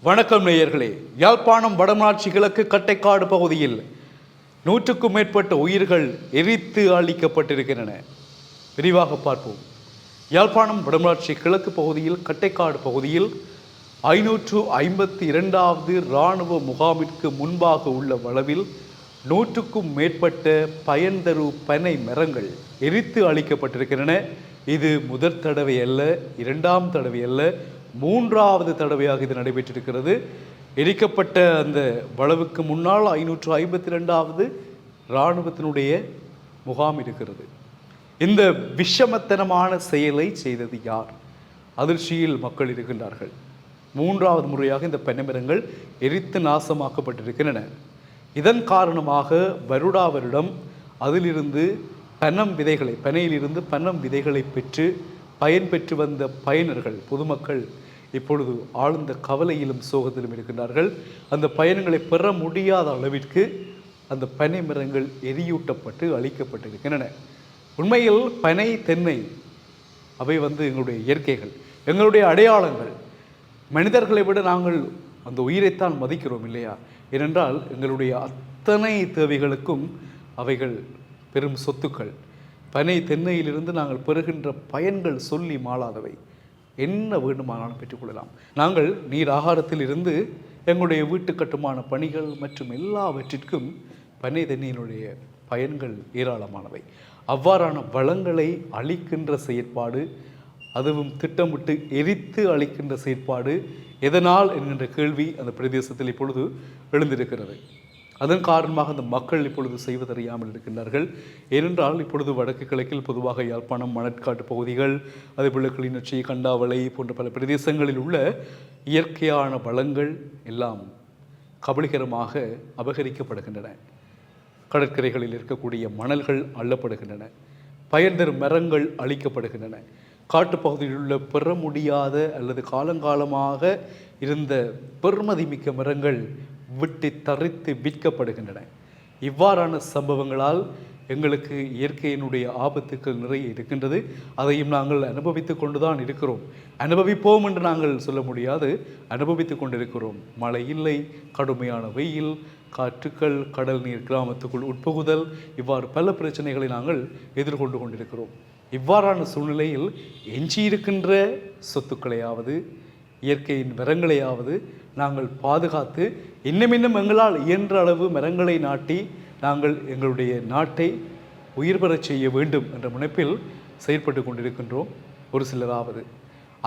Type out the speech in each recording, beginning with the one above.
வணக்கம் நேயர்களே. யாழ்ப்பாணம் வடமராட்சி கிழக்கு கட்டைக்காடு பகுதியில் 100க்கும் மேற்பட்ட உயிர்கள் எரித்து அழிக்கப்பட்டிருக்கின்றன. விரிவாக பார்ப்போம். யாழ்ப்பாணம் வடமராட்சி கிழக்கு பகுதியில் கட்டைக்காடு பகுதியில் 552வது இராணுவ முகாமிற்கு முன்பாக உள்ள வளவில் 100க்கும் மேற்பட்ட பயன்தரு பனை மரங்கள் எரித்து அழிக்கப்பட்டிருக்கின்றன. இது முதல் தடவை அல்ல, இரண்டாம் தடவை அல்ல, மூன்றாவது தடவையாக இது நடைபெற்றிருக்கிறது. எரிக்கப்பட்ட அந்த வளவுக்கு முன்னால் 552வது இராணுவத்தினுடைய முகாம் இருக்கிறது. இந்த விஷமத்தனமான செயலை செய்தது யார்? அதிர்ச்சியில் மக்கள் இருக்கின்றார்கள். மூன்றாவது முறையாக இந்த பனைமரங்கள் எரித்து நாசமாக்கப்பட்டிருக்கின்றன. இதன் காரணமாக வருடா வருடம் அதிலிருந்து பனையிலிருந்து பனம் விதைகளை பெற்று பயன்பெற்று வந்த பயனர்கள் பொதுமக்கள் இப்பொழுது ஆழ்ந்த கவலையிலும் சோகத்திலும் இருக்கின்றார்கள். அந்த பயன்களை பெற முடியாத அளவிற்கு அந்த பனை மரங்கள் எரியூட்டப்பட்டு அழிக்கப்பட்டிருக்கின்றன. உண்மையில் பனை, தென்னை அவை எங்களுடைய இயற்கைகள், எங்களுடைய அடையாளங்கள். மனிதர்களை விட நாங்கள் அந்த உயிரைத்தான் மதிக்கிறோம் இல்லையா? ஏனென்றால் எங்களுடைய அத்தனை தேவைகளுக்கும் அவைகள் பெரும் சொத்துக்கள். பனை, தென்னையிலிருந்து நாங்கள் பெறுகின்ற பயன்கள் சொல்லி மாளாதவை. என்ன வேண்டுமானாலும் பெற்றுக்கொள்ளலாம். நாங்கள் நீர் ஆகாரத்தில் இருந்து எங்களுடைய வீட்டு கட்டுமான பணிகள் மற்றும் எல்லாவற்றிற்கும் பனை, தென்னையினுடைய பயன்கள் ஏராளமானவை. அவ்வாறான வளங்களை அழிக்கின்ற செயற்பாடு, அதுவும் திட்டமிட்டு எரித்து அழிக்கின்ற செயற்பாடு எதனால் என்கின்ற கேள்வி அந்த பிரதேசத்தில் இப்பொழுது எழுந்திருக்கிறது. அதன் காரணமாக அந்த மக்கள் இப்பொழுது செய்வதறியாமல் இருக்கின்றார்கள். ஏனென்றால் இப்பொழுது வடக்கு கிழக்கில் பொதுவாக யாழ்ப்பாணம், மணற்காட்டு பகுதிகள், அதேபோல் கிளிநொச்சி, கண்டாவளை போன்ற பல பிரதேசங்களில் உள்ள இயற்கையான வளங்கள் எல்லாம் கபலீகரமாக அபகரிக்கப்படுகின்றன. கடற்கரைகளில் இருக்கக்கூடிய மணல்கள் அள்ளப்படுகின்றன. பயன்தரும் மரங்கள் அழிக்கப்படுகின்றன. காட்டுப்பகுதியில் உள்ள பெற முடியாத அல்லது காலங்காலமாக இருந்த பெருமதிமிக்க மரங்கள் விட்டு தரித்து விற்கப்படுகின்றன. இவ்வாறான சம்பவங்களால் எங்களுக்கு இயற்கையினுடைய ஆபத்துக்கள் நிறைய இருக்கின்றது. அதையும் நாங்கள் அனுபவித்து கொண்டுதான் இருக்கிறோம். அனுபவிப்போம் என்று நாங்கள் சொல்ல முடியாது, அனுபவித்து கொண்டிருக்கிறோம். மழை இல்லை, கடுமையான வெயில், காற்றுக்கள், கடல் நீர் கிராமத்துக்குள் உட்புகுதல், இவ்வாறு பல பிரச்சனைகளை நாங்கள் எதிர்கொண்டு கொண்டிருக்கிறோம். இவ்வாறான சூழ்நிலையில் எஞ்சியிருக்கின்ற சொத்துக்களையாவது இயற்கையின் மரங்களையாவது நாங்கள் பாதுகாத்து இன்னும் எங்களால் இயன்ற அளவு மரங்களை நாட்டி நாங்கள் எங்களுடைய நாட்டை உயிர் பெறச் செய்ய வேண்டும் என்ற முனைப்பில் செயற்பட்டு கொண்டிருக்கின்றோம். ஒரு சிலராவது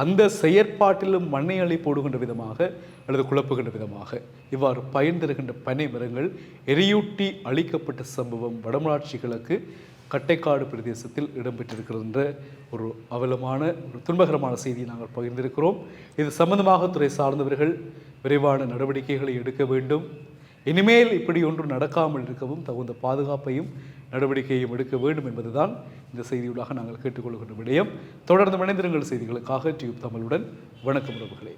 அந்த செயற்பாட்டிலும் மண்ணை அள்ளி போடுகின்ற விதமாக அல்லது குழப்புகின்ற விதமாக இவ்வாறு பயன் தருகின்ற பனை மரங்கள் எரியூட்டி அழிக்கப்பட்ட சம்பவம் வடமராட்சி கிழக்கு கட்டைக்காடு பிரதேசத்தில் இடம்பெற்றிருக்கின்ற ஒரு அவலமான, ஒரு துன்பகரமான செய்தியை நாங்கள் பகிர்ந்திருக்கிறோம். இது சம்பந்தமாக துறை சார்ந்தவர்கள் விரைவான நடவடிக்கைகளை எடுக்க வேண்டும். இனிமேல் இப்படி ஒன்று நடக்காமல் இருக்கவும் தகுந்த பாதுகாப்பையும் நடவடிக்கையும் எடுக்க வேண்டும் என்பதுதான் இந்த செய்தியூடாக நாங்கள் கேட்டுக்கொள்கின்ற விடயம். தொடர்ந்து மனிதர்கள் செய்திகளுக்காக டியூப் தமிழுடன். வணக்கம் உறவுகளே.